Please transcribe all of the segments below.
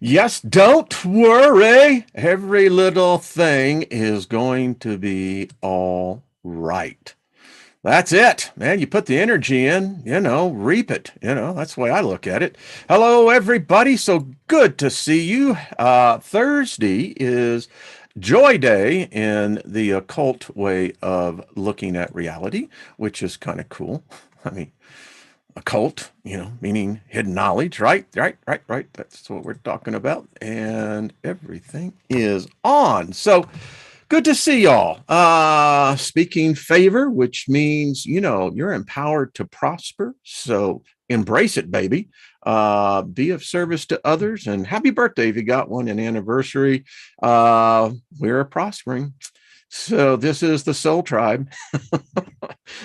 Yes, don't worry. Every little thing is going to be all right. That's it, man. You put the energy in, reap it. That's the way I look at it. Hello, everybody. So good to see you. Thursday is Joy Day in the occult way of looking at reality, which is kind of cool. I mean, occult, meaning hidden knowledge, right? Right. That's what we're talking about. And everything is on. So good to see y'all. Speaking favor, which means, you're empowered to prosper. So embrace it, baby. Be of service to others. And happy birthday if you got one, an anniversary. We're prospering. So this is the Soul Tribe.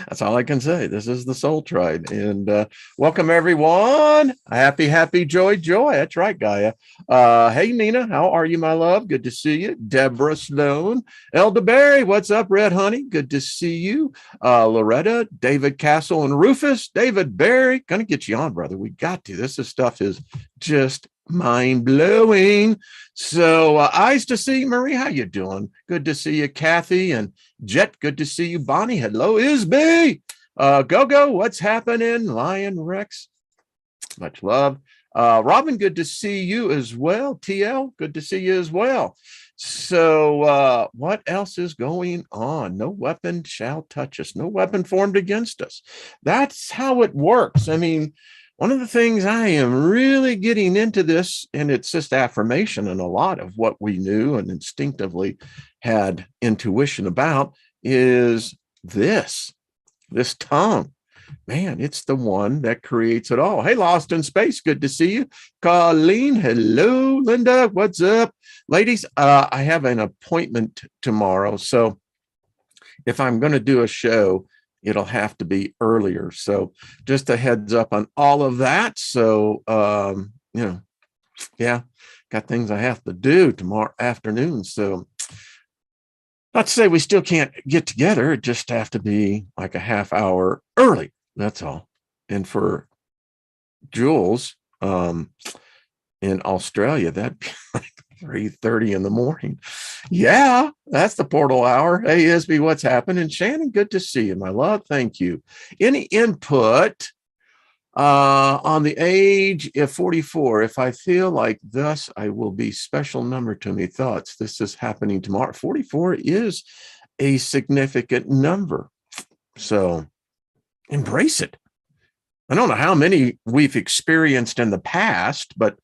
That's all I can say. This is the Soul Tribe. And welcome, everyone. Happy, joy. That's right, Gaia. Hey, Nina, how are you, my love? Good to see you. Deborah Sloan. Elder Barry, what's up, Red Honey? Good to see you. Loretta, David Castle, and Rufus. David Barry, gonna get you on, brother. We got to. This stuff is just mind-blowing. So eyes to see. Marie, how you doing? Good to see you. Kathy and Jet, good to see you. Bonnie, hello. Isby, Go, what's happening? Lion Rex, much love. Robin, good to see you as well. TL, good to see you as well. So what else is going on? No weapon shall touch us. No weapon formed against us. That's how it works. I mean, one of the things I am really getting into this, and it's just affirmation and a lot of what we knew and instinctively had intuition about, is this tongue. Man, it's the one that creates it all. Hey, Lost in Space, good to see you. Colleen, hello. Linda, what's up? Ladies, I have an appointment tomorrow, so if I'm going to do a show, it'll have to be earlier. So just a heads up on all of that. So, got things I have to do tomorrow afternoon. So not to say we still can't get together. It just have to be like a half hour early. That's all. And for Jules, in Australia, that'd be like 3:30 in the morning. Yeah, that's the portal hour. Hey, Isby, what's happening? Shannon, good to see you, my love. Thank you. Any input on the age of 44? If I feel like thus, I will be special number to me. Thoughts. This is happening tomorrow. 44 is a significant number. So embrace it. I don't know how many we've experienced in the past, but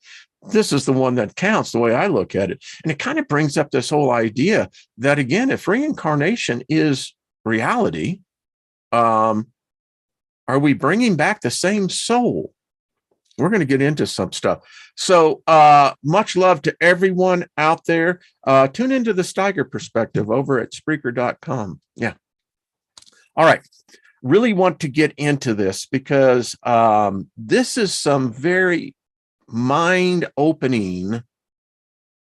this is the one that counts, the way I look at it. And it kind of brings up this whole idea that, again, if reincarnation is reality, are we bringing back the same soul? We're going to get into some stuff. So much love to everyone out there. Tune into the Steiger Perspective over at Spreaker.com. Yeah. All right. Really want to get into this because this is some very mind-opening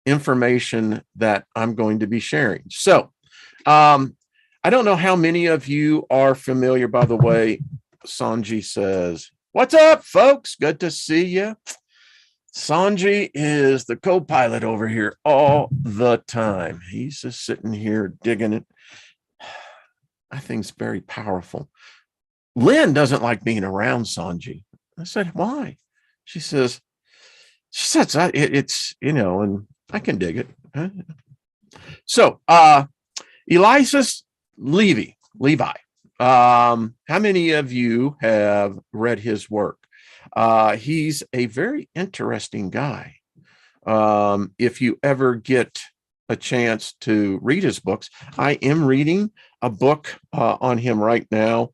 information that I'm going to be sharing. So I don't know how many of you are familiar, by the way. Sanji says, what's up, folks? Good to see you. Sanji is the co-pilot over here all the time. He's just sitting here digging it. I think it's very powerful. Lynn doesn't like being around Sanji. I said, why? She says, it's, and I can dig it. So, Elias Levi. How many of you have read his work? He's a very interesting guy. If you ever get a chance to read his books, I am reading a book on him right now,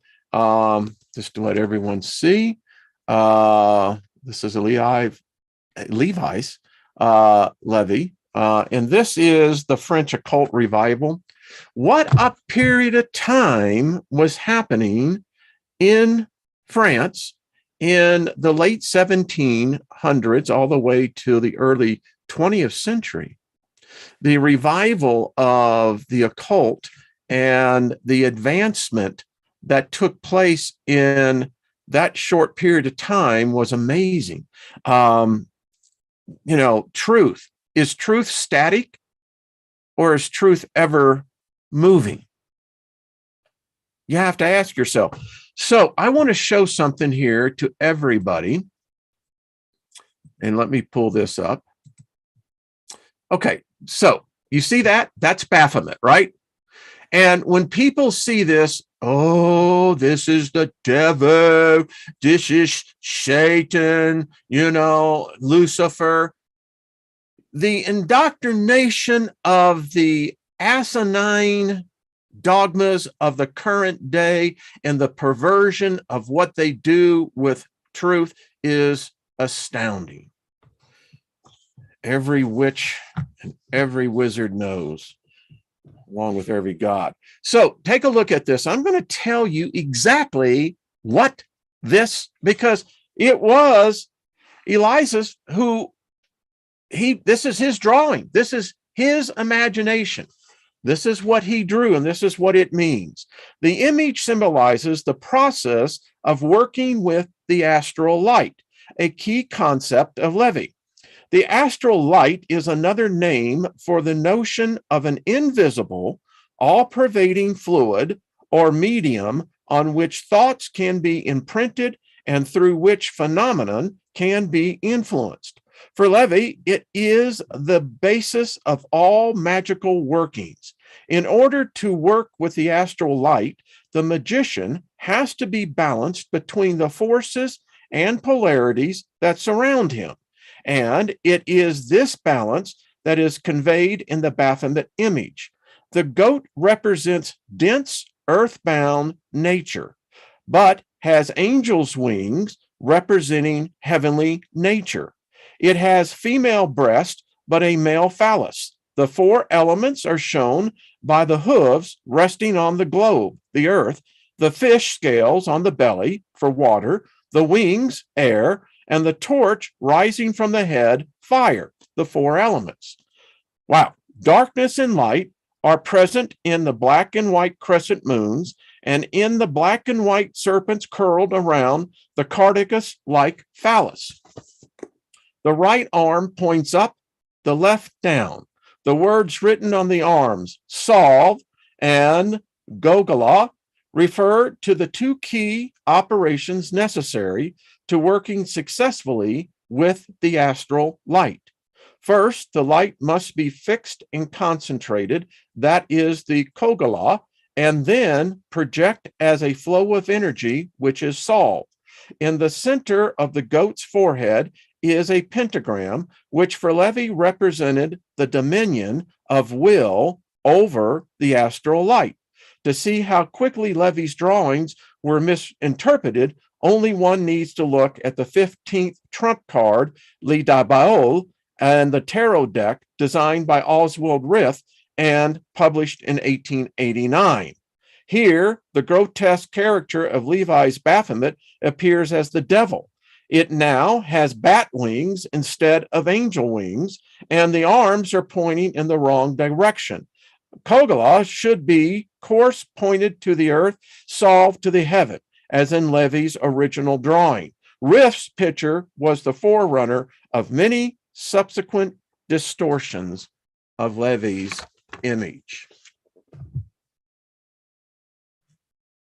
just to let everyone see. This is Levi's Levy, and this is the French occult revival. What a period of time was happening in France in the late 1700s all the way to the early 20th century. The revival of the occult and the advancement that took place in that short period of time was amazing. Truth. Is truth static, or is truth ever moving? You have to ask yourself. So I want to show something here to everybody. And let me pull this up. Okay, so you see that? That's Baphomet, right? And when people see this, oh, this is the devil, this is Satan, Lucifer. The indoctrination of the asinine dogmas of the current day and the perversion of what they do with truth is astounding. Every witch and every wizard knows, along with every god. So take a look at this. I'm going to tell you exactly what this, because it was Eliza's this is his drawing. This is his imagination. This is what he drew, and this is what it means. The image symbolizes the process of working with the astral light, a key concept of Levi. The astral light is another name for the notion of an invisible, all-pervading fluid or medium on which thoughts can be imprinted and through which phenomenon can be influenced. For Levi, it is the basis of all magical workings. In order to work with the astral light, the magician has to be balanced between the forces and polarities that surround him. And it is this balance that is conveyed in the Baphomet image. The goat represents dense, earthbound nature, but has angel's wings representing heavenly nature. It has female breast, but a male phallus. The four elements are shown by the hooves resting on the globe, the earth, the fish scales on the belly for water, the wings, air, and the torch rising from the head, fire, the four elements. Wow. Darkness and light are present in the black and white crescent moons and in the black and white serpents curled around the Cardicus-like phallus. The right arm points up, the left down. The words written on the arms, solve and Gogala, refer to the two key operations necessary to working successfully with the astral light. First, the light must be fixed and concentrated, that is the Kogala, and then project as a flow of energy, which is solve. In the center of the goat's forehead is a pentagram, which for Levi represented the dominion of will over the astral light. To see how quickly Levi's drawings were misinterpreted, only one needs to look at the 15th trump card, Le Diaboul, and the tarot deck designed by Oswald Rith and published in 1889. Here, the grotesque character of Levi's Baphomet appears as the devil. It now has bat wings instead of angel wings, and the arms are pointing in the wrong direction. Kogala should be course pointed to the earth, solved to the heaven, as in Levi's original drawing. Rith's picture was the forerunner of many subsequent distortions of Levi's image.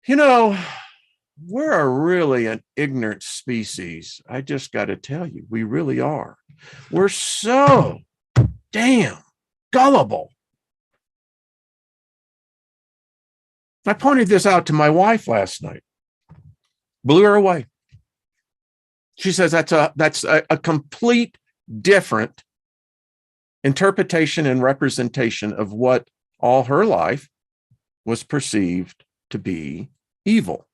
You know, we're really an ignorant species. I just got to tell you, we really are. We're so damn gullible. I pointed this out to my wife last night. Blew her away. She says that's a complete different interpretation and representation of what all her life was perceived to be evil.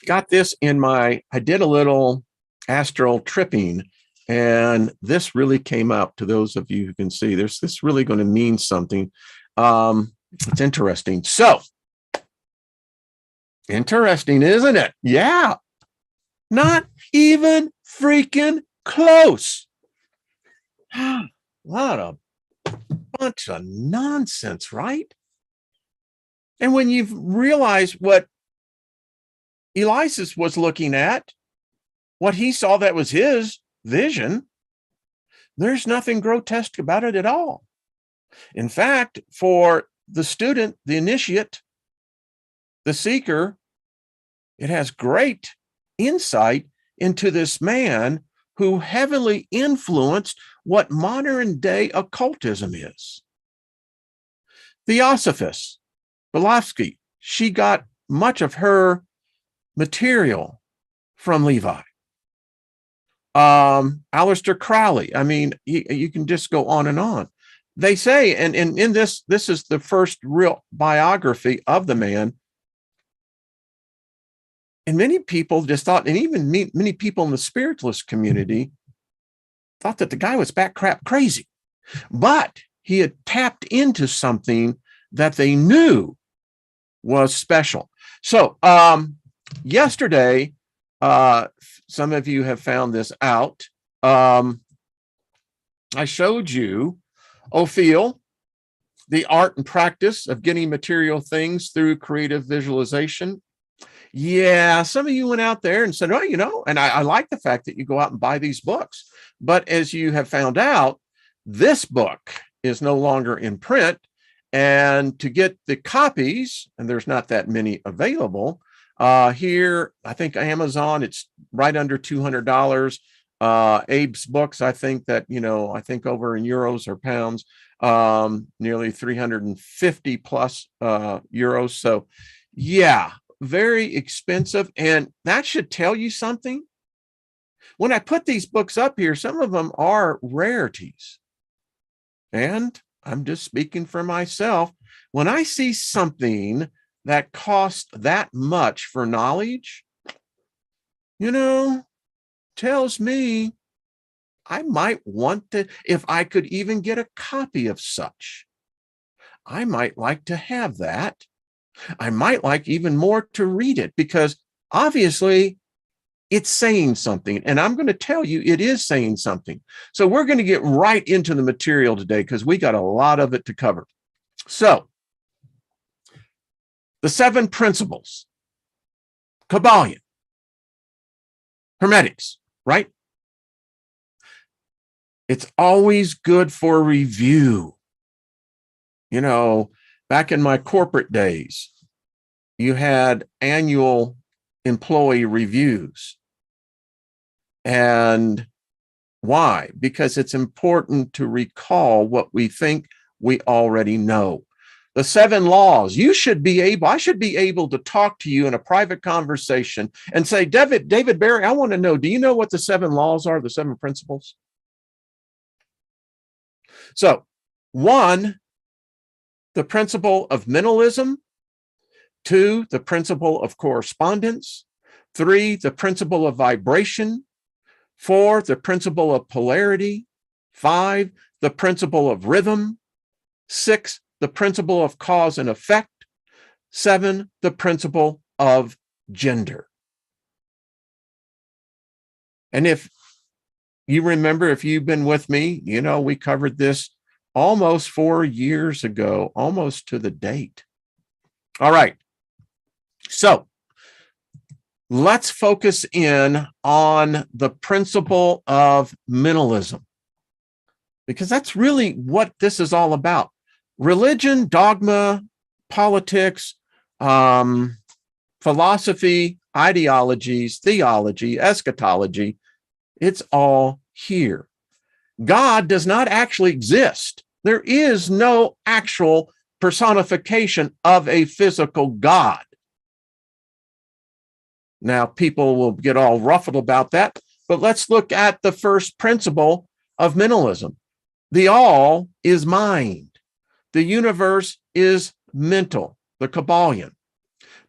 Got this in I did a little astral tripping, and this really came out to those of you who can see. This really going to mean something. It's interesting. So, interesting, isn't it? Yeah. Not even freaking close. What a bunch of nonsense, right? And when you've realized what Elias was looking at, what he saw that was his vision, there's nothing grotesque about it at all. In fact, for the student, the initiate, the seeker, it has great insight into this man who heavily influenced what modern day occultism is. Theosophist, Blavatsky, she got much of her material from Levi. Aleister Crowley, I mean, you can just go on and on. They say, and in this is the first real biography of the man. And many people just thought, and even many people in the spiritualist community thought that the guy was bat crap crazy. But he had tapped into something that they knew was special. So yesterday, some of you have found this out. I showed you Ophel, the art and practice of getting material things through creative visualization. Yeah, some of you went out there and said, oh, you know, and I like the fact that you go out and buy these books. But as you have found out, this book is no longer in print. And to get the copies, and there's not that many available, here, I think Amazon, it's right under $200. Abe's books, I think that, you know, I think over in euros or pounds, nearly 350 plus euros. So yeah, very expensive. And that should tell you something. When I put these books up here, some of them are rarities. And I'm just speaking for myself. When I see something that costs that much for knowledge, you know, tells me I might want to, if I could even get a copy of such, I might like to have that. I might like even more to read it, because obviously it's saying something, and I'm going to tell you it is saying something. So we're going to get right into the material today because we got a lot of it to cover. So the 7 principles, Kabbalion, Hermetics, right? It's always good for review. You know, back in my corporate days, you had annual employee reviews. And why? Because it's important to recall what we think we already know. The 7 laws, I should be able to talk to you in a private conversation and say, David Barry, I want to know, do you know what the 7 laws are, the 7 principles? So 1, the principle of mentalism. 2, the principle of correspondence. 3, the principle of vibration. 4, the principle of polarity. 5, the principle of rhythm. 6, the principle of cause and effect. 7, the principle of gender. And if you remember, if you've been with me, you know, we covered this almost 4 years ago, almost to the date. All right. So let's focus in on the principle of mentalism, because that's really what this is all about. Religion, dogma, politics, philosophy, ideologies, theology, eschatology, it's all here. God does not actually exist. There is no actual personification of a physical God. Now, people will get all ruffled about that, but let's look at the first principle of mentalism. The all is mind. The universe is mental, the Kabbalion.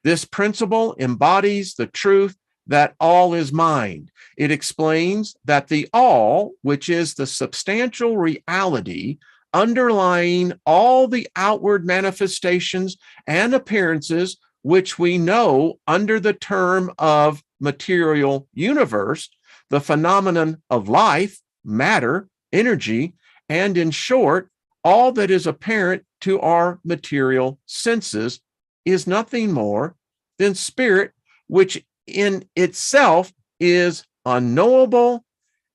This principle embodies the truth that all is mind. It explains that the all, which is the substantial reality underlying all the outward manifestations and appearances, which we know under the term of material universe, the phenomenon of life, matter, energy, and in short, all that is apparent to our material senses is nothing more than spirit, which in itself is unknowable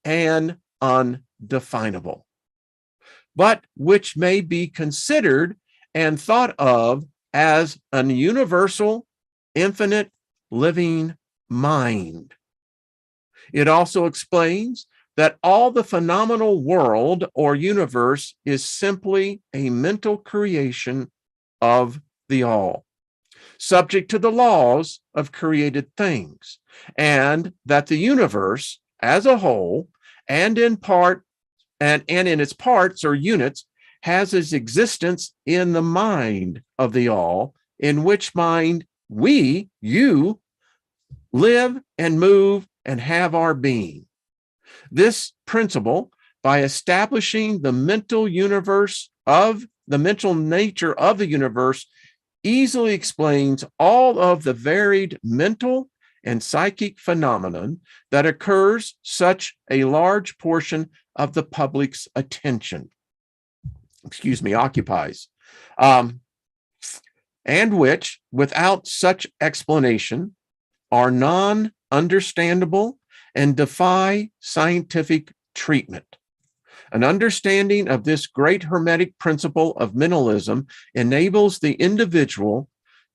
and undefinable, but which may be considered and thought of as an universal, infinite, living mind. It also explains that all the phenomenal world or universe is simply a mental creation of the all, subject to the laws of created things, and that the universe as a whole and in part and in its parts or units has its existence in the mind of the all, in which mind we, you, live and move and have our being. This principle, by establishing the mental universe of the mental nature of the universe, easily explains all of the varied mental and psychic phenomenon that occurs such a large portion of the public's attention, occupies, and which, without such explanation, are non-understandable and defy scientific treatment. An understanding of this great hermetic principle of mentalism enables the individual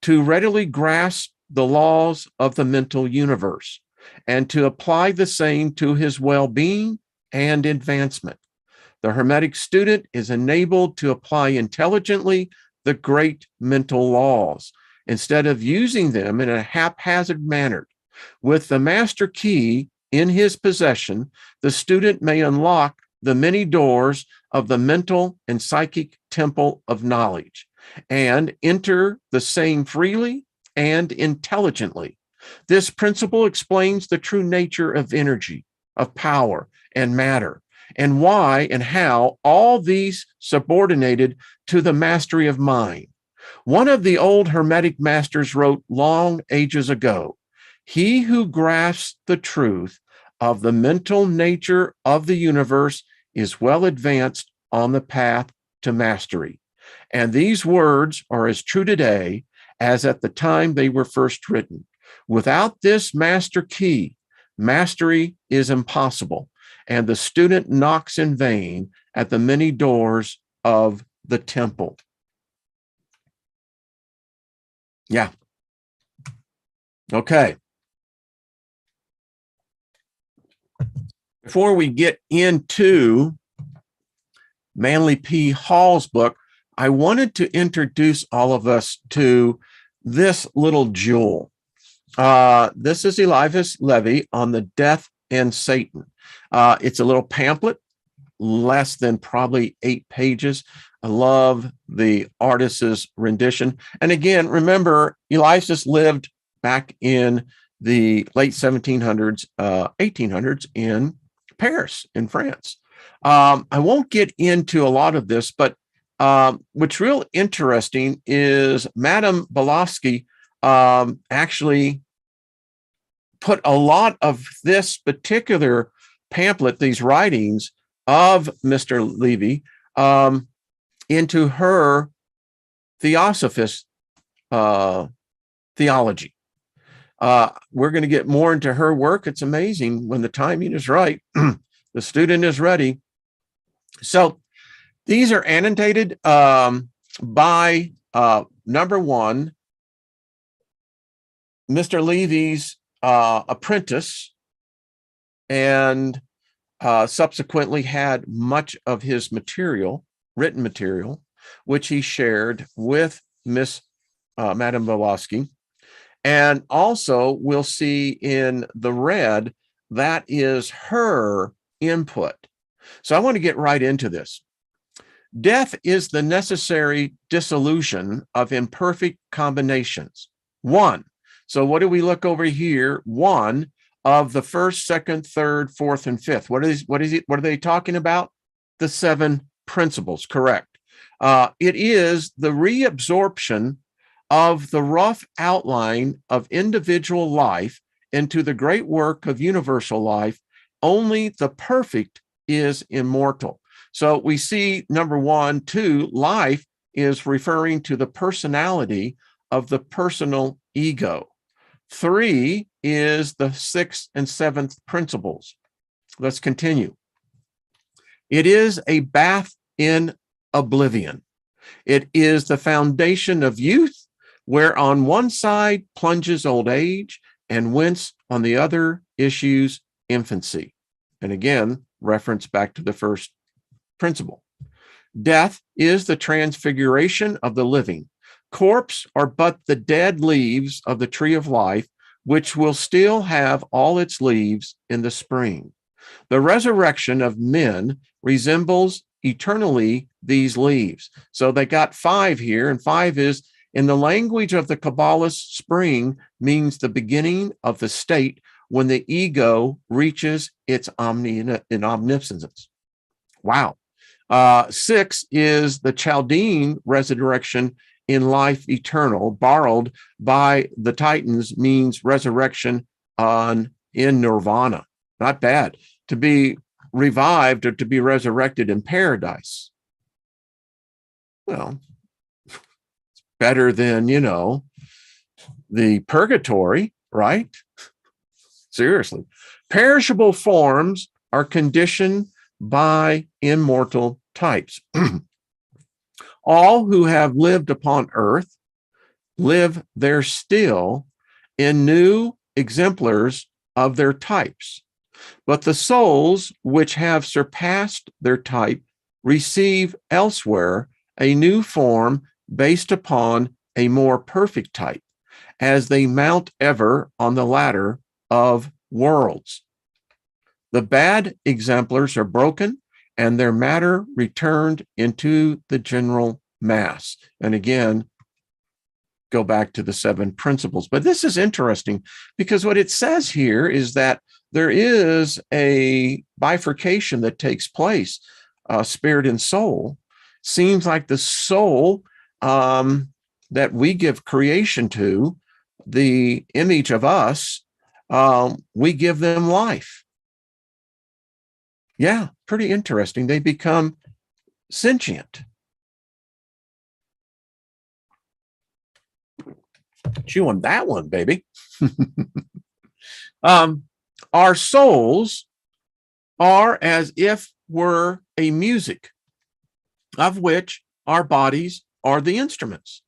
to readily grasp the laws of the mental universe and to apply the same to his well-being and advancement. The hermetic student is enabled to apply intelligently the great mental laws instead of using them in a haphazard manner. With the master key in his possession, the student may unlock the many doors of the mental and psychic temple of knowledge and enter the same freely and intelligently. This principle explains the true nature of energy, of power and matter, and why and how all these subordinated to the mastery of mind. One of the old Hermetic masters wrote long ages ago, "He who grasps the truth of the mental nature of the universe is well advanced on the path to mastery." And these words are as true today as at the time they were first written. Without this master key, mastery is impossible, and the student knocks in vain at the many doors of the temple. Yeah. Okay. Before we get into Manly P. Hall's book, I wanted to introduce all of us to this little jewel. This is Eliphas Levi on the Death and Satan. It's a little pamphlet, less than probably 8 pages. I love the artist's rendition. And again, remember, Eliphas lived back in the late 1700s, 1800s in Paris, in France. I won't get into a lot of this, but what's real interesting is Madame Blavatsky actually put a lot of this particular pamphlet, these writings of Mr. Levy, into her theosophist theology. We're going to get more into her work. It's amazing when the timing is right. The student is ready. So these are annotated by number one, Mr. Levy's apprentice, and subsequently had much of his material, written material, which he shared with Miss Madame Blavatsky. And also we'll see in the red, that is her input. So I want to get right into this. Death is the necessary dissolution of imperfect combinations. One. So what do we look over here? One of the first, second, third, fourth, and fifth. What are they talking about? The 7 principles, correct. It is the reabsorption of the rough outline of individual life into the great work of universal life. Only the perfect is immortal. So we see number 1, 2, life is referring to the personality of the personal ego. 3 is the 6th and 7th principles. Let's continue. It is a bath in oblivion. It is the foundation of youth, where on one side plunges old age, and whence on the other issues infancy. And again, reference back to the first principle. Death is the transfiguration of the living. Corpse are but the dead leaves of the tree of life, which will still have all its leaves in the spring. The resurrection of men resembles eternally these leaves. So they got 5 here, and 5 is, in the language of the Kabbalist, spring means the beginning of the state when the ego reaches its omniscience. Wow. 6 is the Chaldean resurrection in life eternal, borrowed by the Titans, means resurrection in nirvana. Not bad. To be revived or to be resurrected in paradise. Well, it's better than, the purgatory, right? Seriously. Perishable forms are conditioned by immortal types. All who have lived upon earth live there still in new exemplars of their types. But the souls which have surpassed their type receive elsewhere a new form based upon a more perfect type, as they mount ever on the ladder of worlds. The bad exemplars are broken and their matter returned into the general mass. And again, go back to the 7 principles. But this is interesting because what it says here is that there is a bifurcation that takes place, spirit and soul. Seems like the soul that we give creation to, the image of us, we give them life. Yeah, pretty interesting. They become sentient. Chew on that one, baby. Our souls are as if were a music, of which our bodies are the instruments.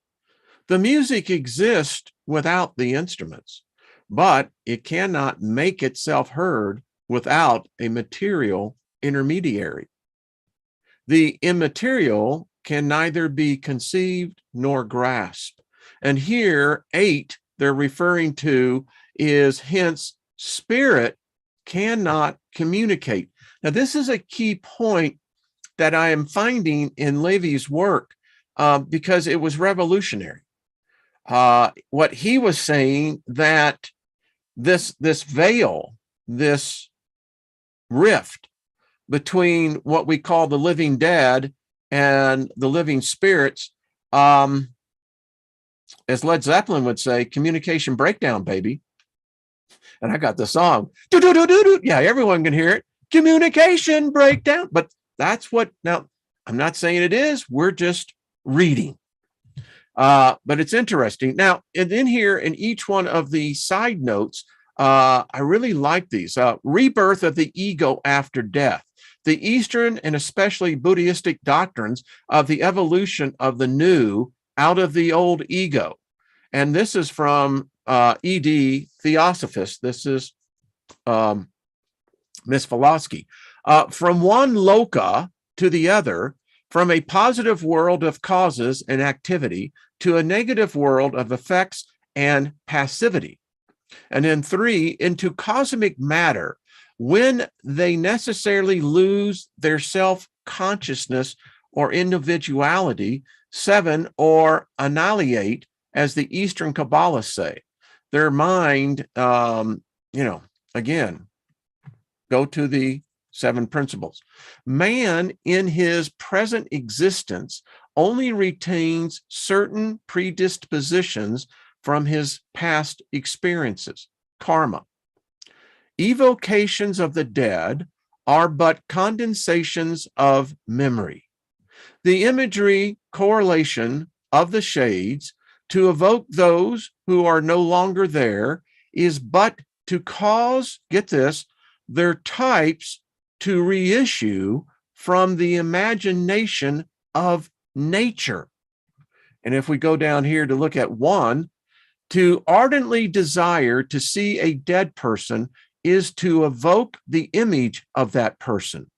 The music exists without the instruments, but it cannot make itself heard without a material intermediary. The immaterial can neither be conceived nor grasped. And here, 8, they're referring to is hence spirit cannot communicate. Now, this is a key point that I am finding in Levy's work because it was revolutionary. What he was saying that this veil, this rift between what we call the living dead and the living spirits, as Led Zeppelin would say, communication breakdown, baby. And I got the song. Yeah, everyone can hear it. Communication breakdown. But that's what, now, I'm not saying it is. We're just reading. But it's interesting. Now, in here, in each one of the side notes, I really like these. Rebirth of the ego after death. The Eastern and especially Buddhistic doctrines of the evolution of the new out of the old ego. And this is from E.D. Theosophist. This is Miss Filosky. From one loka to the other, from a positive world of causes and activity to a negative world of effects and passivity. And then 3, into cosmic matter, when they necessarily lose their self-consciousness or individuality. 7, or annihilate, as the Eastern Kabbalists say. Their mind, again, go to the 7 principles. Man in his present existence only retains certain predispositions from his past experiences, karma. Evocations of the dead are but condensations of memory. The imagery correlation of the shades to evoke those who are no longer there is but to cause, get this, their types to reissue from the imagination of nature. And if we go down here to look at 1, to ardently desire to see a dead person is to evoke the image of that person.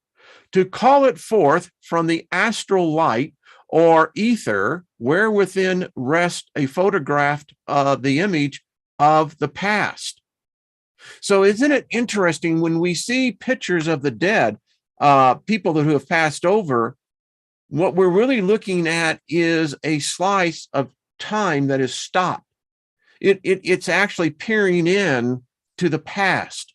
To call it forth from the astral light or ether, where within rests a photograph of the image of the past. So isn't it interesting when we see pictures of the dead, people who have passed over, what we're really looking at is a slice of time that is stopped. It's actually peering in to the past.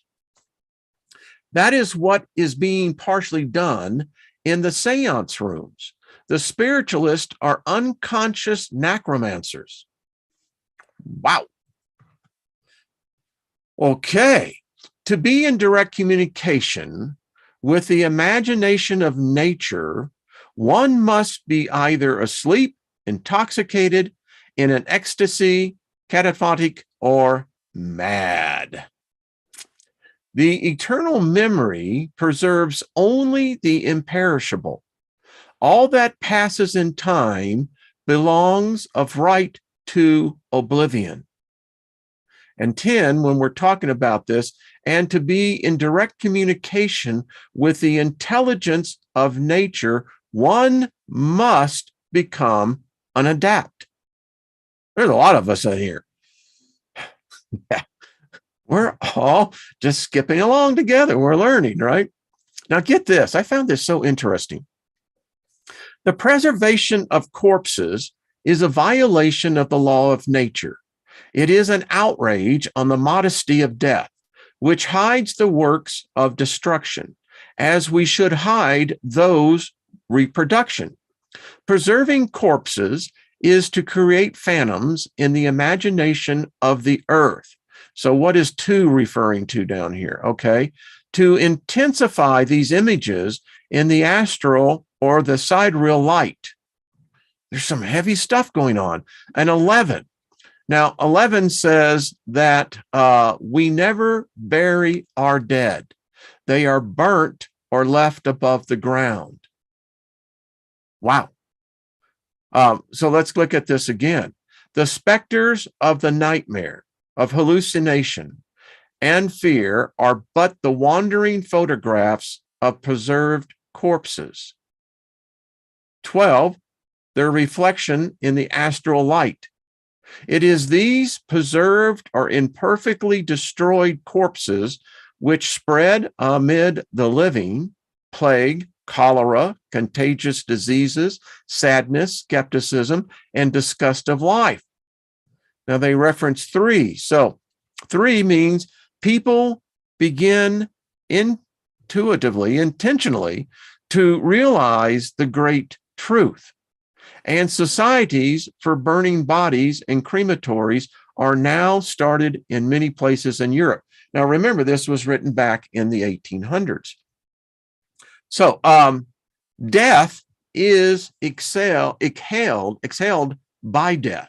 That is what is being partially done in the seance rooms. The spiritualists are unconscious necromancers. Wow. Okay. To be in direct communication with the imagination of nature, one must be either asleep, intoxicated, in an ecstasy, catatonic, or mad. The eternal memory preserves only the imperishable. All that passes in time belongs of right to oblivion. And 10, when we're talking about this, and to be in direct communication with the intelligence of nature, one must become an adept. There's a lot of us in here. Yeah. We're all just skipping along together. We're learning, right? Now get this. I found this so interesting. The preservation of corpses is a violation of the law of nature. It is an outrage on the modesty of death, which hides the works of destruction, as we should hide those reproduction. Preserving corpses is to create phantoms in the imagination of the earth. So what is 2 referring to down here? Okay, to intensify these images in the astral or the sidereal light. There's some heavy stuff going on. And 11. Now, 11 says that we never bury our dead. They are burnt or left above the ground. Wow. So let's look at this again. The specters of the nightmare, of hallucination and fear are but the wandering photographs of preserved corpses. 12, their reflection in the astral light. It is these preserved or imperfectly destroyed corpses which spread amid the living, plague, cholera, contagious diseases, sadness, skepticism, and disgust of life. Now they reference 3. So 3 means people begin intuitively, intentionally to realize the great truth. And societies for burning bodies and crematories are now started in many places in Europe. Now, remember, this was written back in the 1800s. So, death is exhaled by death.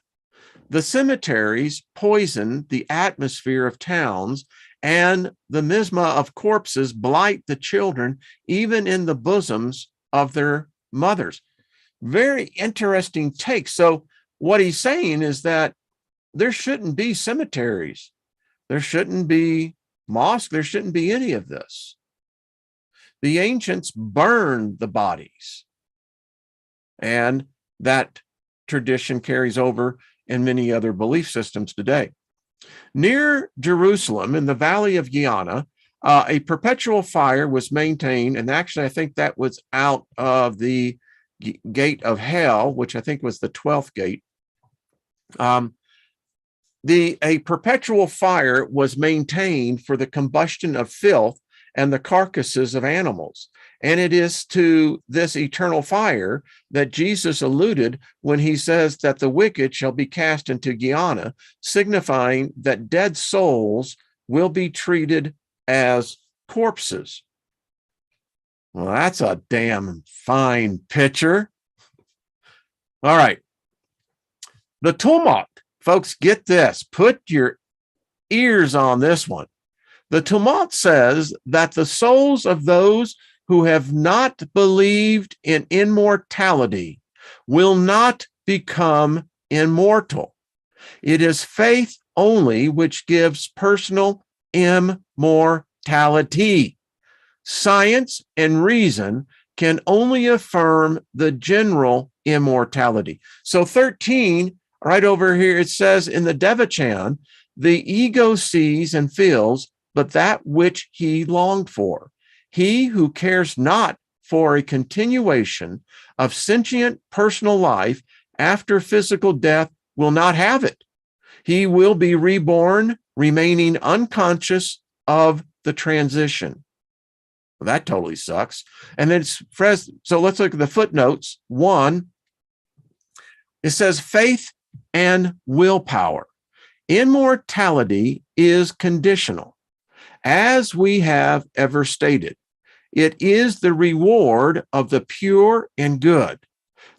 The cemeteries poison the atmosphere of towns, and the miasma of corpses blight the children, even in the bosoms of their mothers. Very interesting take. So what he's saying is that there shouldn't be cemeteries. There shouldn't be mosques. There shouldn't be any of this. The ancients burned the bodies, and that tradition carries over in many other belief systems today. Near Jerusalem, in the valley of Guiana, a perpetual fire was maintained, and actually I think that was out of the gate of hell, which I think was the 12th gate. A perpetual fire was maintained for the combustion of filth and the carcasses of animals. And it is to this eternal fire that Jesus alluded when he says that the wicked shall be cast into Gehenna, signifying that dead souls will be treated as corpses. Well, that's a damn fine picture. All right. The tumult, folks, get this. Put your ears on this one. The tumult says that the souls of those who have not believed in immortality will not become immortal. It is faith only which gives personal immortality. Science and reason can only affirm the general immortality. So 13, right over here, it says in the Devachan, the ego sees and feels but that which he longed for. He who cares not for a continuation of sentient personal life after physical death will not have it. He will be reborn, remaining unconscious of the transition. Well, that totally sucks. And then so let's look at the footnotes. 1, it says faith and willpower. Immortality is conditional. As we have ever stated, it is the reward of the pure and good.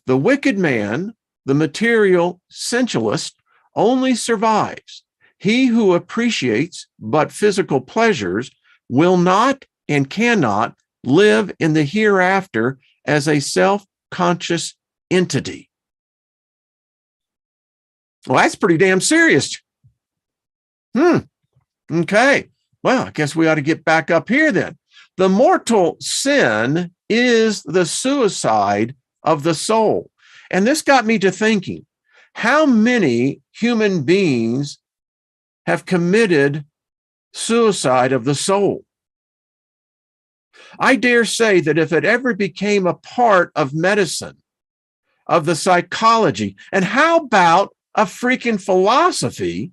The wicked man, the material sensualist, only survives. He who appreciates but physical pleasures will not and cannot live in the hereafter as a self-conscious entity. Well, that's pretty damn serious. Okay. Well, I guess we ought to get back up here then. The mortal sin is the suicide of the soul. And this got me to thinking, how many human beings have committed suicide of the soul? I dare say that if it ever became a part of medicine, of the psychology, and how about a freaking philosophy,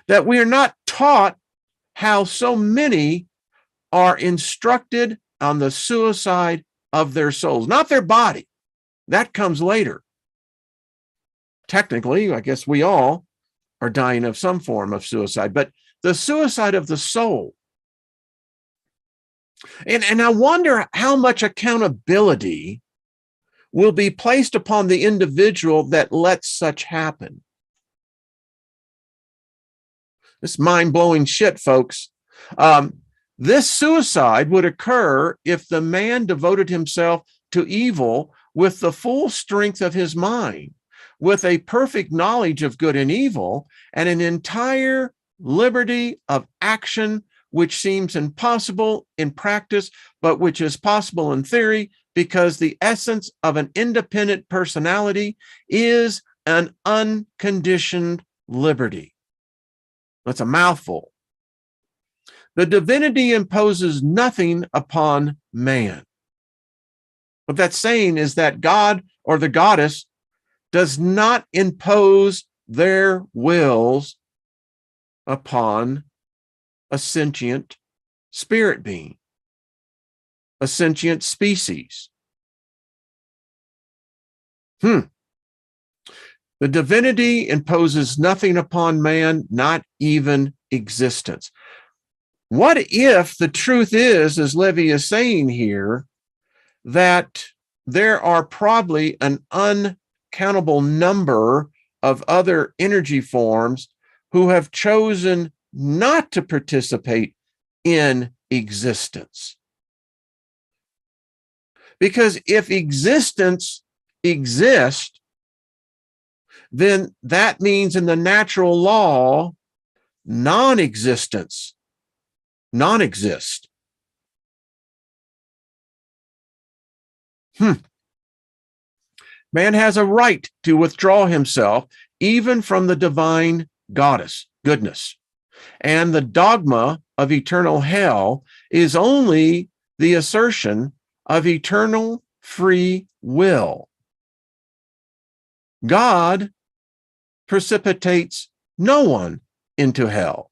that we are not taught how so many are instructed on the suicide of their souls, not their body. That comes later. Technically, I guess we all are dying of some form of suicide, but the suicide of the soul. And I wonder how much accountability will be placed upon the individual that lets such happen. This mind-blowing shit, folks. This suicide would occur if the man devoted himself to evil with the full strength of his mind, with a perfect knowledge of good and evil, and an entire liberty of action, which seems impossible in practice, but which is possible in theory, because the essence of an independent personality is an unconditioned liberty. That's a mouthful. The divinity imposes nothing upon man. What that's saying is that God or the goddess does not impose their wills upon a sentient spirit being, a sentient species. The divinity imposes nothing upon man, not even existence. What if the truth is, as Levy is saying here, that there are probably an uncountable number of other energy forms who have chosen not to participate in existence? Because if existence exists, then that means in the natural law, non-existence non-exist. Man has a right to withdraw himself even from the divine goodness. And the dogma of eternal hell is only the assertion of eternal free will. God precipitates no one into hell.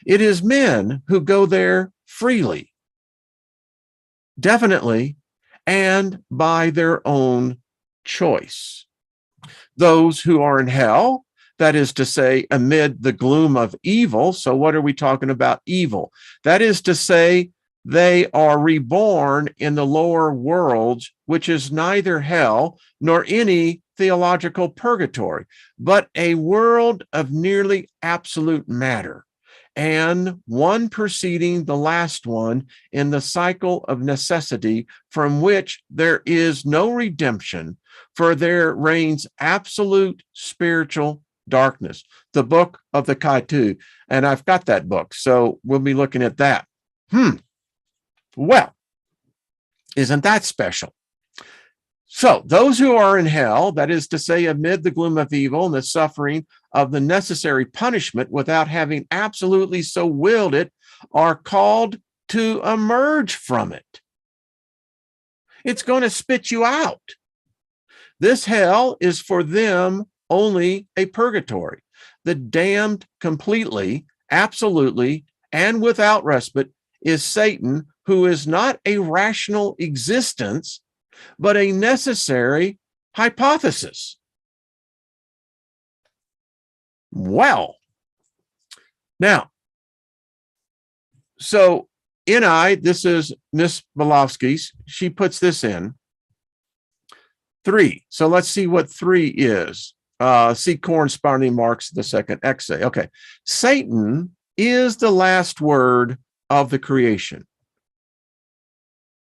It is men who go there freely, definitely, and by their own choice. Those who are in hell, that is to say, amid the gloom of evil. So what are we talking about? Evil. That is to say, they are reborn in the lower worlds, which is neither hell nor any theological purgatory, but a world of nearly absolute matter, and one preceding the last one in the cycle of necessity, from which there is no redemption, for there reigns absolute spiritual darkness. The book of the Kaitu. And I've got that book, so we'll be looking at that. Well, isn't that special? So those who are in hell, that is to say, amid the gloom of evil and the suffering of the necessary punishment without having absolutely so willed it, are called to emerge from it. It's going to spit you out. This hell is for them only a purgatory. The damned completely, absolutely, and without respite is Satan, who is not a rational existence, but a necessary hypothesis. Well, now, so this is Miss Belovsky's, she puts this in 3. So let's see what 3 is. See corresponding marks the second exa. Okay. Satan is the last word of the creation.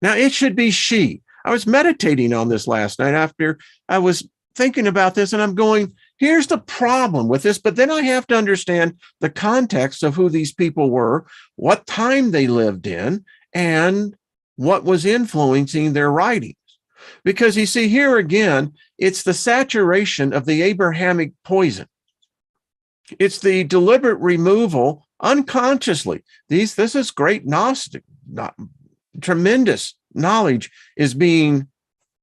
Now, it should be she. I was meditating on this last night after I was thinking about this, and I'm going, here's the problem with this, but then I have to understand the context of who these people were, what time they lived in, and what was influencing their writings. Because you see, here again, it's the saturation of the Abrahamic poison. It's the deliberate removal unconsciously. This is great Gnostic, tremendous knowledge is being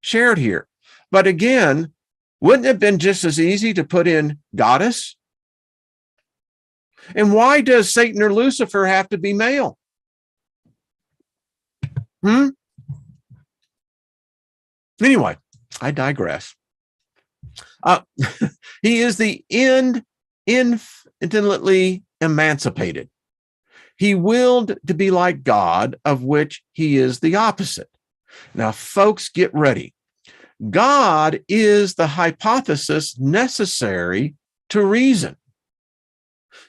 shared here. But again, wouldn't it have been just as easy to put in goddess? And why does Satan or Lucifer have to be male? Anyway, I digress. He is the infinitely emancipated. He willed to be like God, of which he is the opposite. Now, folks, get ready. God is the hypothesis necessary to reason.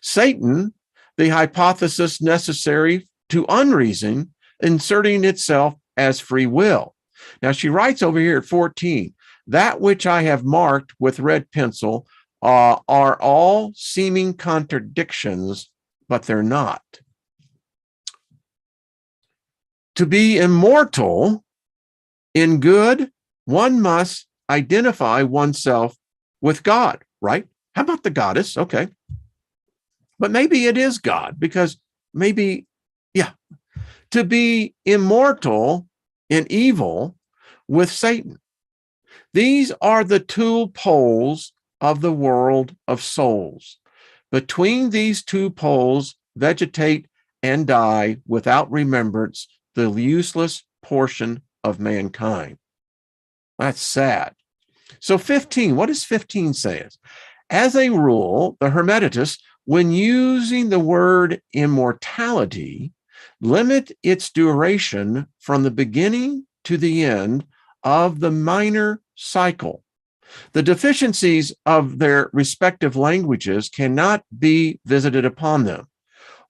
Satan, the hypothesis necessary to unreason, inserting itself as free will. Now, she writes over here at 14, that which I have marked with red pencil are all seeming contradictions, but they're not. To be immortal in good, one must identify oneself with God, right? How about the goddess? Okay. But maybe it is God, because maybe, to be immortal in evil with Satan. These are the two poles of the world of souls. Between these two poles vegetate and die without remembrance the useless portion of mankind. That's sad. So 15, what does 15 say? As a rule, the Hermetists, when using the word immortality, limit its duration from the beginning to the end of the minor cycle. The deficiencies of their respective languages cannot be visited upon them.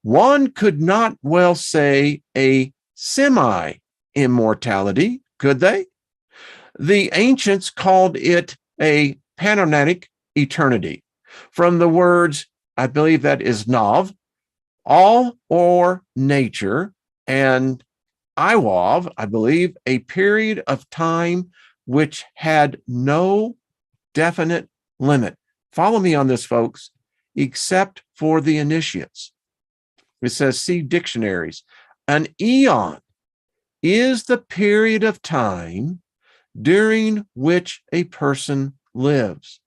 One could not well say a semi-immortality, could they? The ancients called it a panonic eternity, from the words, I believe that is nav, all or nature, and Iwav, I believe, a period of time which had no definite limit. Follow me on this, folks, except for the initiates. It says, see dictionaries. An eon is the period of time during which a person lives,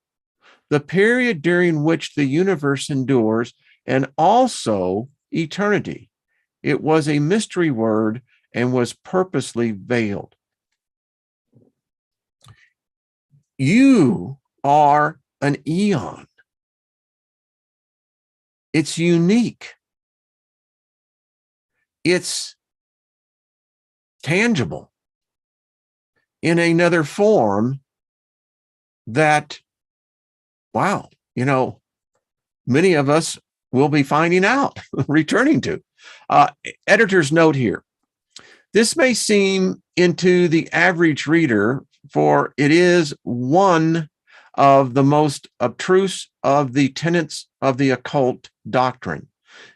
the period during which the universe endures, and also eternity. It was a mystery word and was purposely veiled. You are an eon. It's unique. It's tangible in another form that, wow, many of us will be finding out, returning to. Editor's note here. This may seem into the average reader, for it is one of the most abstruse of the tenets of the occult doctrine.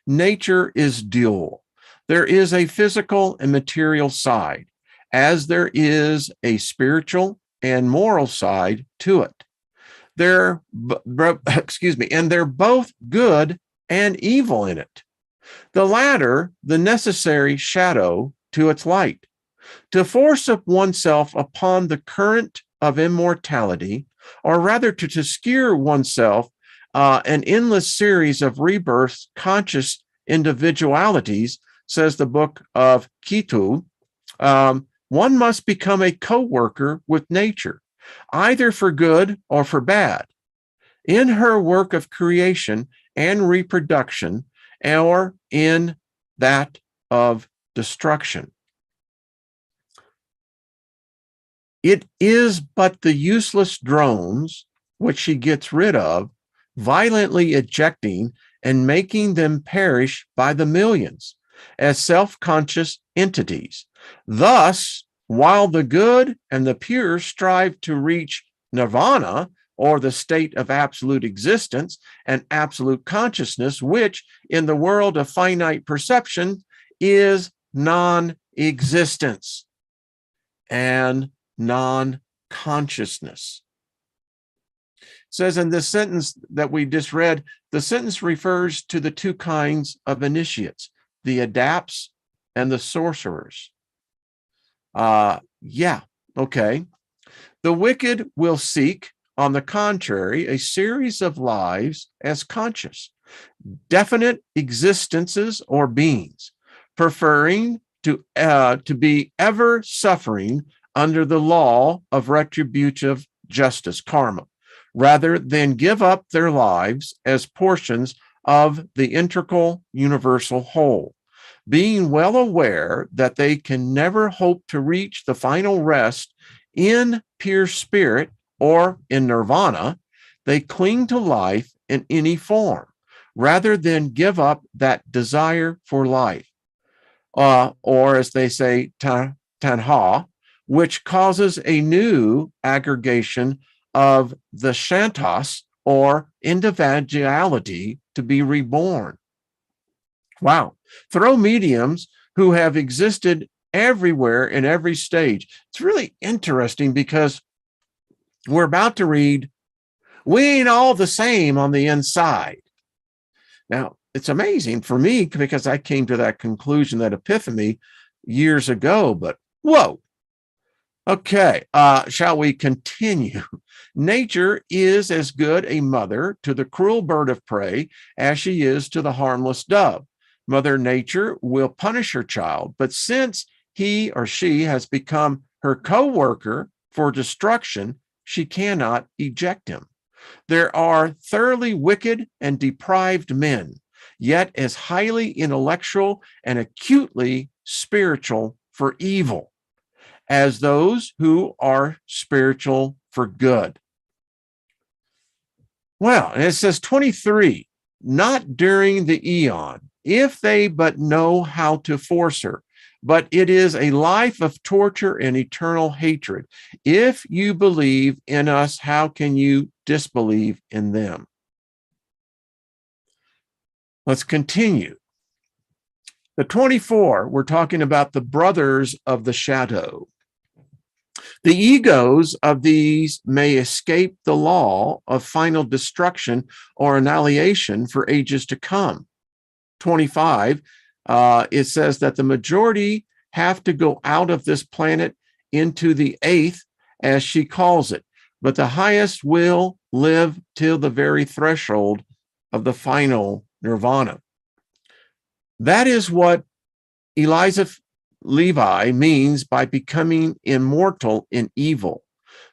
Nature is dual. There is a physical and material side, as there is a spiritual and moral side to it. And they're both good and evil in it. The latter, the necessary shadow to its light. To force up oneself upon the current of immortality, or rather to steer oneself an endless series of rebirths, conscious individualities, says the book of Kitu, one must become a co-worker with nature, either for good or for bad, in her work of creation and reproduction, or in that of destruction. It is but the useless drones which she gets rid of, violently ejecting and making them perish by the millions as self-conscious entities. Thus, while the good and the pure strive to reach nirvana, or the state of absolute existence and absolute consciousness, which in the world of finite perception is non-existence and non-consciousness. It says in this sentence that we just read, the sentence refers to the two kinds of initiates, the adepts and the sorcerers. Okay. The wicked will seek, on the contrary, a series of lives as conscious, definite existences or beings, preferring to be ever suffering under the law of retributive justice, karma, rather than give up their lives as portions of the integral universal whole. Being well aware that they can never hope to reach the final rest in pure spirit or in nirvana, they cling to life in any form, rather than give up that desire for life, or as they say, tanha, which causes a new aggregation of the shantas, or individuality, to be reborn. Wow. Through mediums who have existed everywhere in every stage. It's really interesting because we're about to read, we ain't all the same on the inside. Now, it's amazing for me because I came to that conclusion, that epiphany years ago, but whoa. Okay, shall we continue? Nature is as good a mother to the cruel bird of prey as she is to the harmless dove. Mother Nature will punish her child, but since he or she has become her co-worker for destruction, she cannot eject him. There are thoroughly wicked and deprived men, yet as highly intellectual and acutely spiritual for evil as those who are spiritual for good. Well, and it says 23, not during the eon, if they but know how to force her, but it is a life of torture and eternal hatred. If you believe in us, how can you disbelieve in them? Let's continue. The 24, we're talking about the brothers of the shadow. The egos of these may escape the law of final destruction or annihilation for ages to come. 25, it says that the majority have to go out of this planet into the eighth, as she calls it, but the highest will live till the very threshold of the final nirvana. That is what Eliza Levi means by becoming immortal in evil.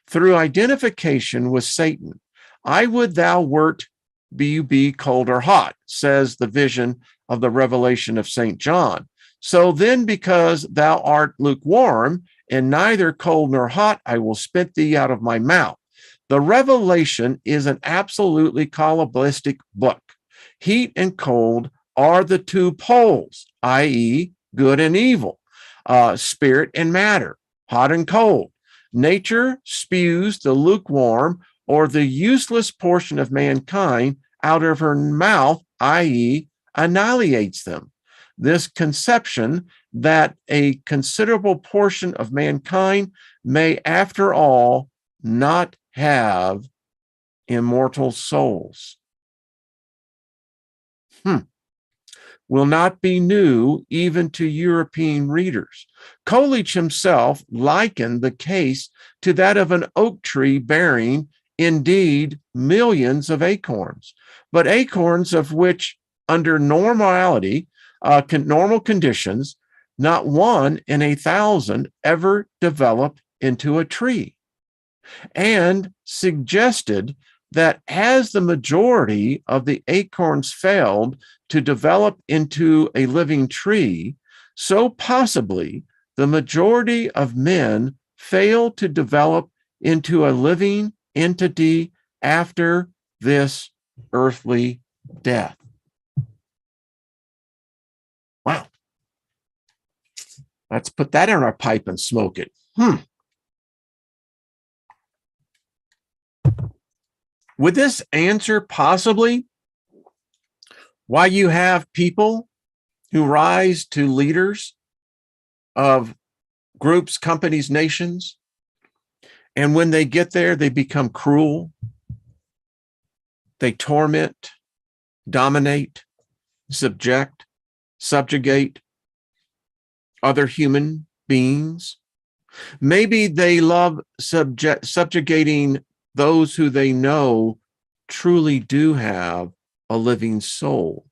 Through identification with Satan, I would thou wert be cold or hot, says the vision of the revelation of St. John. So then, because thou art lukewarm, and neither cold nor hot, I will spit thee out of my mouth. The Revelation is an absolutely kabbalistic book. Heat and cold are the two poles, i.e., good and evil, spirit and matter, hot and cold. Nature spews the lukewarm or the useless portion of mankind out of her mouth, i.e., annihilates them. This conception that a considerable portion of mankind may, after all, not have immortal souls will not be new even to European readers. Coleridge himself likened the case to that of an oak tree bearing, indeed, millions of acorns, but acorns of which, under normality, normal conditions, not one in 1,000 ever develop into a tree, and suggested that as the majority of the acorns failed to develop into a living tree, so possibly the majority of men failed to develop into a living entity after this earthly death. Wow. Let's put that in our pipe and smoke it. Would this answer possibly why you have people who rise to leaders of groups, companies, nations, and when they get there, they become cruel, they torment, dominate, subjugate other human beings? Maybe they love subjugating those who they know truly do have a living soul.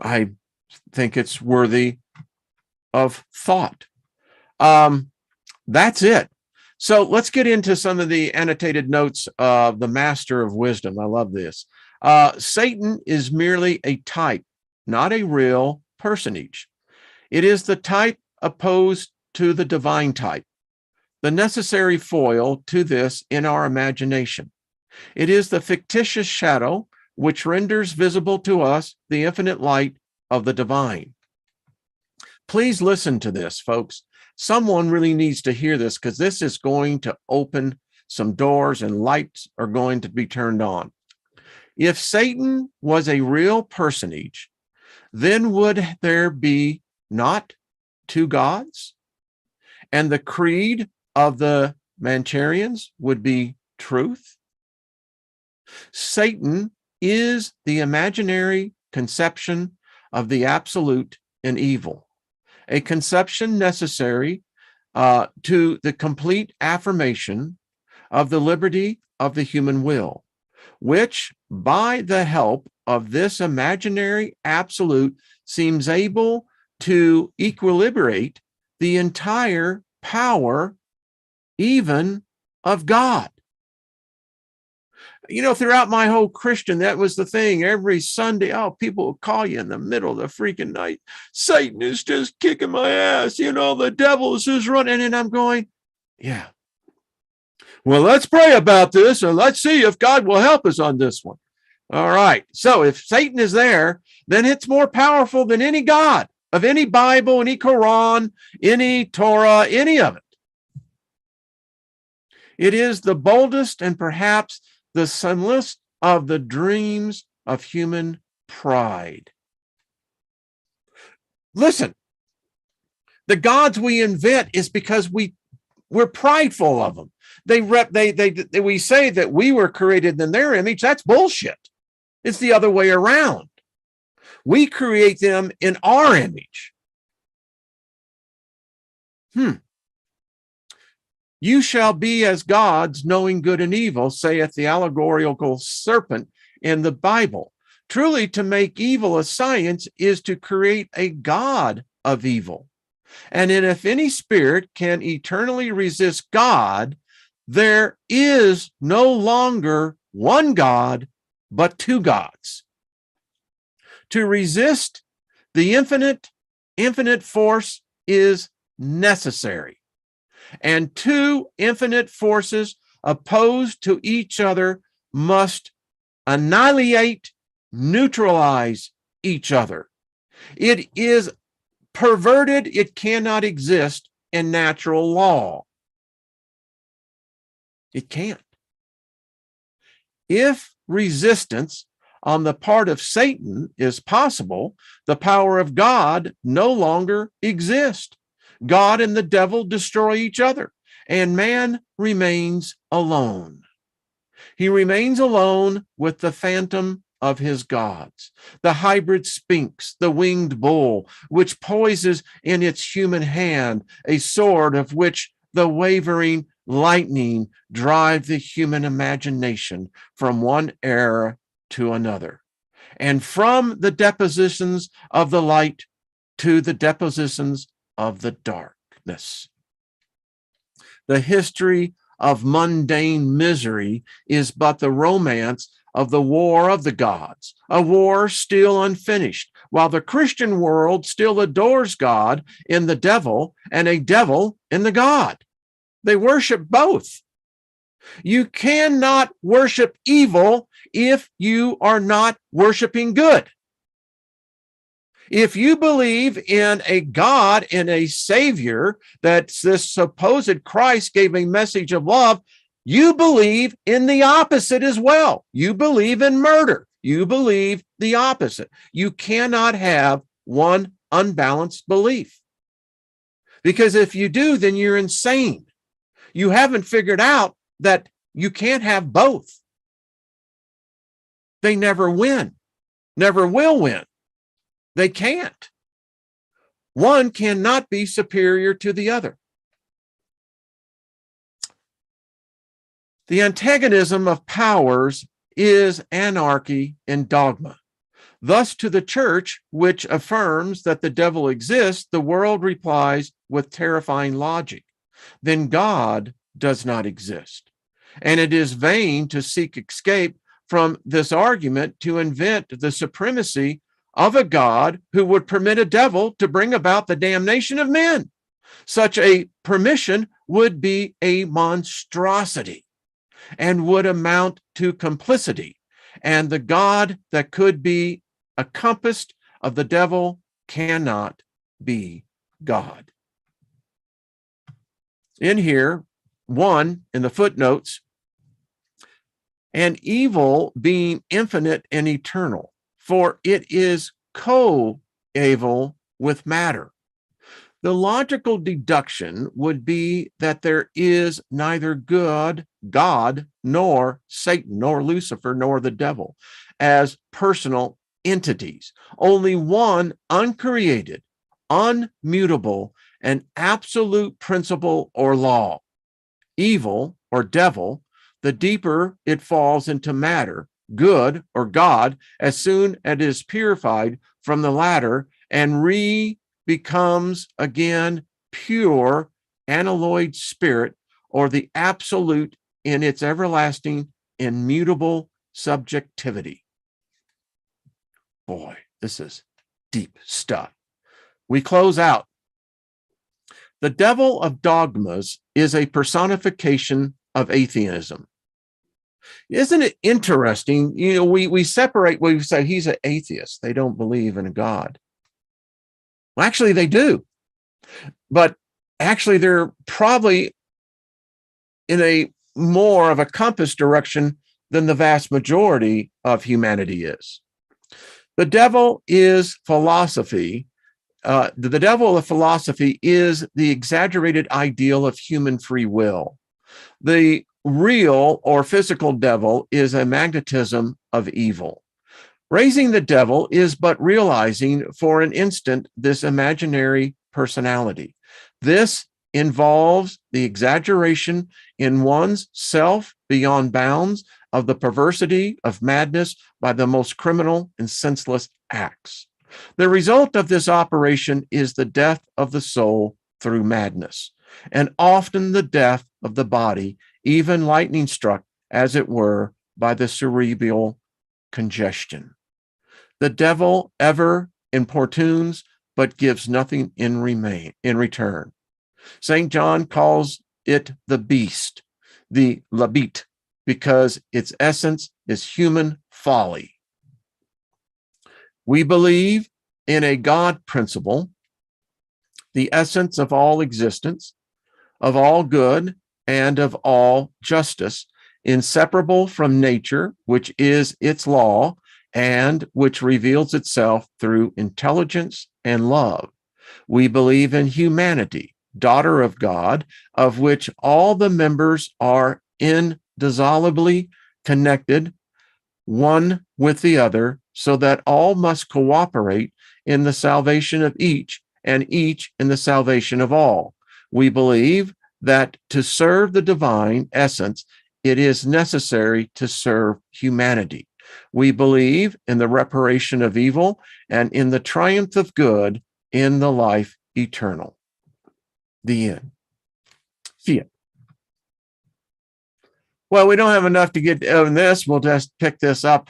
I think it's worthy of thought. That's it. So let's get into some of the annotated notes of the Master of Wisdom. I love this. Satan is merely a type, not a real personage. It is the type opposed to the divine type, the necessary foil to this in our imagination. It is the fictitious shadow which renders visible to us the infinite light of the divine. Please listen to this, folks. Someone really needs to hear this because this is going to open some doors and lights are going to be turned on. If Satan was a real personage, then would there be not two gods? And the creed of the Manchurians would be truth? Satan is the imaginary conception of the absolute in evil, a conception necessary to the complete affirmation of the liberty of the human will, which, by the help of this imaginary absolute, seems able to equilibrate the entire power, even of God. You know, throughout my whole Christian, that was the thing. Every Sunday, people will call you in the middle of the freaking night. Satan is just kicking my ass. You know, the devil is just running. And I'm going, yeah. Well, let's pray about this and let's see if God will help us on this one. All right. So if Satan is there, then it's more powerful than any God of any Bible, any Quran, any Torah, any of it. It is the boldest and perhaps the sunless of the dreams of human pride. Listen, the gods we invent is because we're prideful of them. We say that we were created in their image. That's bullshit. It's the other way around. We create them in our image. You shall be as gods, knowing good and evil, saith the allegorical serpent in the Bible. Truly, to make evil a science is to create a god of evil. And if any spirit can eternally resist God, there is no longer one God, but two gods. To resist the infinite force is necessary. And two infinite forces opposed to each other must annihilate, neutralize each other. It is perverted. It cannot exist in natural law. It can't. If resistance on the part of Satan is possible, the power of God no longer exists. God and the devil destroy each other, and man remains alone. He remains alone with the phantom of his gods, the hybrid sphinx, the winged bull, which poises in its human hand a sword of which the wavering lightning drive the human imagination from one era to another, and from the depositions of the light to the depositions of the darkness. The history of mundane misery is but the romance of the war of the gods, a war still unfinished, while the Christian world still adores God in the devil and a devil in the God. They worship both. You cannot worship evil if you are not worshiping good. If you believe in a God and a Savior, that this supposed Christ gave a message of love, you believe in the opposite as well. You believe in murder. You believe the opposite. You cannot have one unbalanced belief. Because if you do, then you're insane. You haven't figured out that you can't have both. They never win, never will win. They can't. One cannot be superior to the other. The antagonism of powers is anarchy in dogma. Thus, to the church, which affirms that the devil exists, the world replies with terrifying logic. Then God does not exist. And it is vain to seek escape from this argument to invent the supremacy of a God who would permit a devil to bring about the damnation of men. Such a permission would be a monstrosity and would amount to complicity. And the God that could be encompassed of the devil cannot be God. In here, one, in the footnotes, and evil being infinite and eternal, for it is co-eval with matter. The logical deduction would be that there is neither God, nor Satan, nor Lucifer, nor the devil as personal entities. Only one uncreated, unmutable, and absolute principle or law. Evil or devil, the deeper it falls into matter. Good or God, as soon as it is purified from the latter and becomes again pure unalloyed spirit, or the absolute in its everlasting immutable subjectivity. Boy, this is deep stuff. We close out. The devil of dogmas is a personification of atheism. Isn't it interesting? You know, we separate, we say he's an atheist. They don't believe in a God. Well, actually, they do. But actually, they're probably in a more of a compass direction than the vast majority of humanity is. The devil is philosophy. The devil of philosophy is the exaggerated ideal of human free will. The real or physical devil is a magnetism of evil. Raising the devil is but realizing for an instant this imaginary personality. This involves the exaggeration in one's self beyond bounds of the perversity of madness by the most criminal and senseless acts. The result of this operation is the death of the soul through madness, and often the death of the body, even lightning struck, as it were, by the cerebral congestion. The devil ever importunes, but gives nothing in return. St. John calls it the beast, the labit, because its essence is human folly. We believe in a God principle, the essence of all existence, of all good, and of all justice, inseparable from nature, which is its law, and which reveals itself through intelligence and love. We believe in humanity, daughter of God, of which all the members are indissolubly connected, one with the other, so that all must cooperate in the salvation of each, and each in the salvation of all. We believe that to serve the divine essence, it is necessary to serve humanity. We believe in the reparation of evil and in the triumph of good in the life eternal. The end. Fiat. Well, we don't have enough to get on this. We'll just pick this up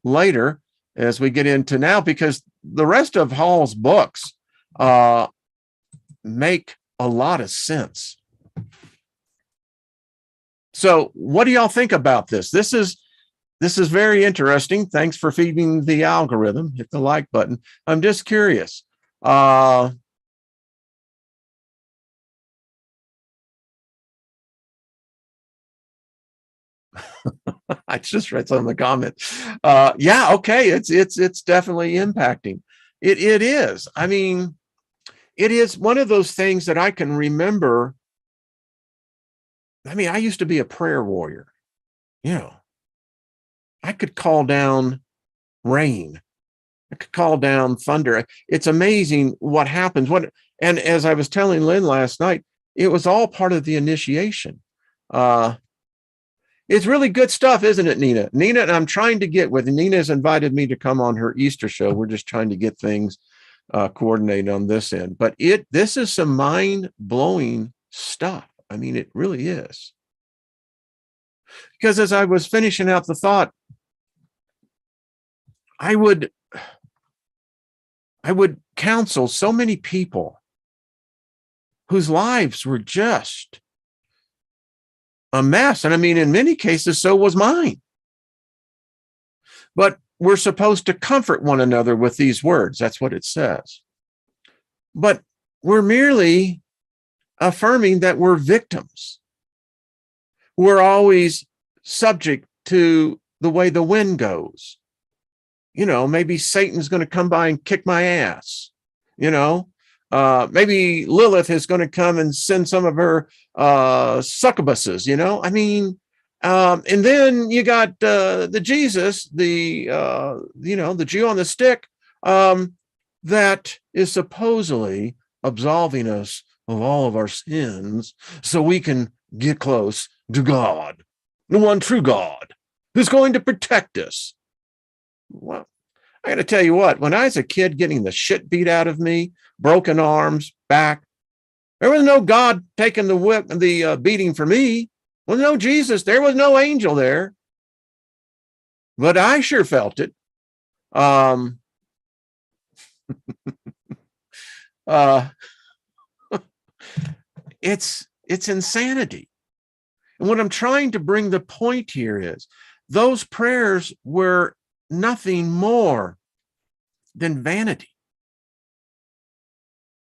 later as we get into now, because the rest of Hall's books make a lot of sense. So what do y'all think about this? This is very interesting. Thanks for feeding the algorithm. Hit the like button. I'm just curious. I just read some of the comments. Yeah, okay. It's definitely impacting. It is. I mean, it is one of those things that I can remember. I mean, I used to be a prayer warrior. You know, I could call down rain. I could call down thunder. It's amazing what happens. And as I was telling Lynn last night, it was all part of the initiation. It's really good stuff, isn't it, Nina? Nina, and I'm trying to get with Nina has invited me to come on her Easter show. We're just trying to get things coordinated on this end. But this is some mind-blowing stuff. I mean, it really is. Because as I was finishing out the thought, I would counsel so many people whose lives were just a mess. And I mean, in many cases, so was mine. But we're supposed to comfort one another with these words. That's what it says. But we're merely affirming that we're victims. We're always subject to the way the wind goes. You know, maybe Satan's going to come by and kick my ass. You know, maybe Lilith is going to come and send some of her succubuses. You know, I mean, and then you got the Jesus, the Jew on the stick, that is supposedly absolving us of all of our sins, so we can get close to God, the one true God, who's going to protect us. Well, I got to tell you what, when I was a kid getting the shit beat out of me, broken arms, back, there was no God taking the beating for me. There was no Jesus. There was no angel there. But I sure felt it. It's insanity. And what I'm trying to bring the point here is those prayers were nothing more than vanity.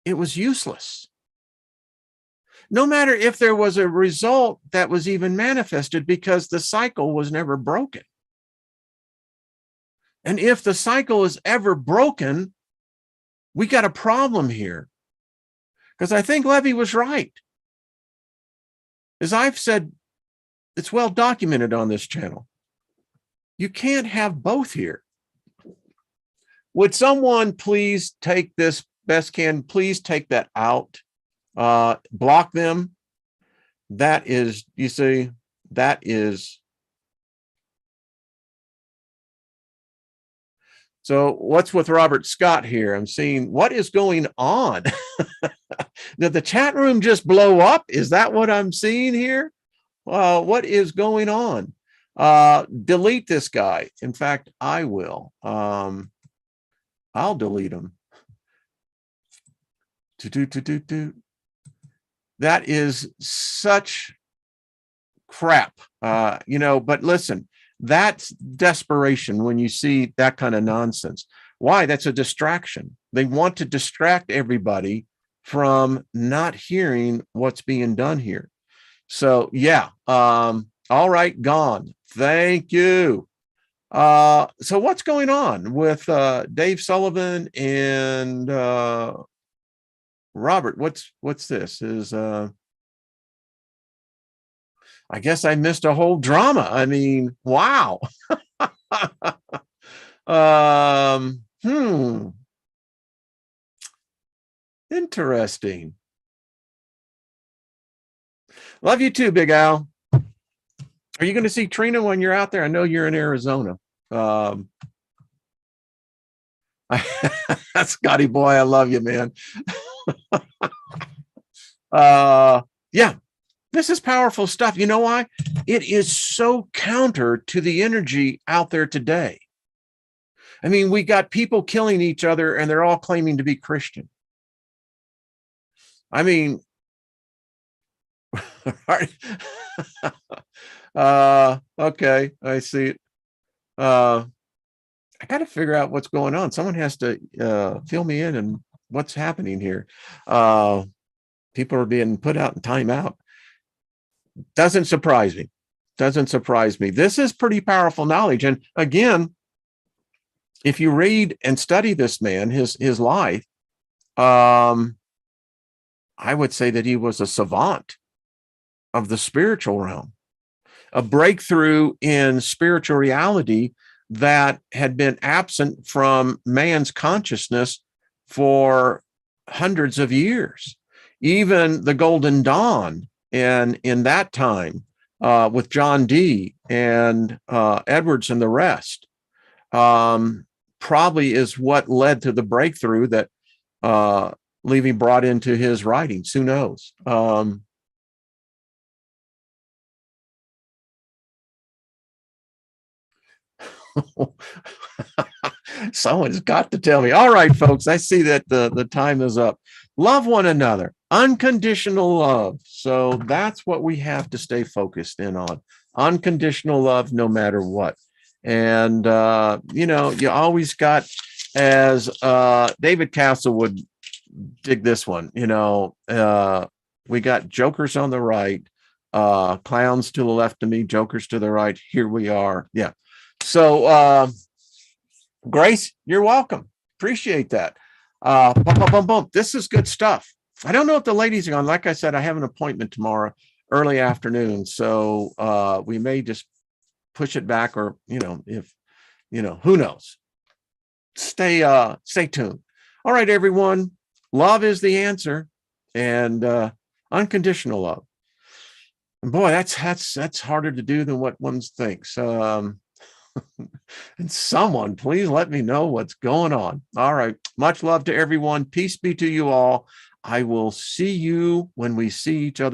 It was useless. No matter if there was a result that was even manifested, because the cycle was never broken. And if the cycle is ever broken, we got a problem here. Because I think Levy was right. As I've said, it's well documented on this channel. You can't have both here. Would someone please take this, best can, please take that out, block them. That is, you see, that is. So what's with Robert Scott here? I'm seeing what is going on. Did the chat room just blow up? Is that what I'm seeing here? What is going on? Delete this guy. In fact, I will. I'll delete him. That is such crap. But listen, that's desperation when you see that kind of nonsense. Why? That's a distraction. They want to distract everybody from not hearing what's being done here. So yeah, all right, gone. Thank you. So what's going on with Dave Sullivan and Robert? What's this? I guess I missed a whole drama. I mean, wow. Interesting. Love you too, Big Al. Are you going to see Trina when you're out there? I know you're in Arizona. Scotty boy, I love you, man. Yeah, this is powerful stuff. You know why? It is so counter to the energy out there today. I mean, we got people killing each other and they're all claiming to be Christian. I mean, okay, I see it. I got to figure out what's going on. Someone has to fill me in and what's happening here. People are being put out in timeout. Doesn't surprise me. Doesn't surprise me. This is pretty powerful knowledge. And again, if you read and study this man, his life, I would say that he was a savant of the spiritual realm, a breakthrough in spiritual reality that had been absent from man's consciousness for hundreds of years. Even the Golden Dawn in that time with John Dee and Edwards and the rest probably is what led to the breakthrough that Levy brought into his writings. Who knows? Someone's got to tell me. All right, folks, I see that the time is up. Love one another, unconditional love. So that's what we have to stay focused in on. Unconditional love, no matter what. And, you always got, as David Castle would dig this one, we got jokers on the right, clowns to the left of me, jokers to the right. Here we are. Yeah. So, Grace, you're welcome. Appreciate that. This is good stuff. I don't know if the ladies are on. Like I said, I have an appointment tomorrow, early afternoon. So we may just push it back, or if who knows. Stay tuned. All right, everyone. Love is the answer, and unconditional love. And boy, that's harder to do than what one thinks. And someone, please let me know what's going on. All right. Much love to everyone. Peace be to you all. I will see you when we see each other.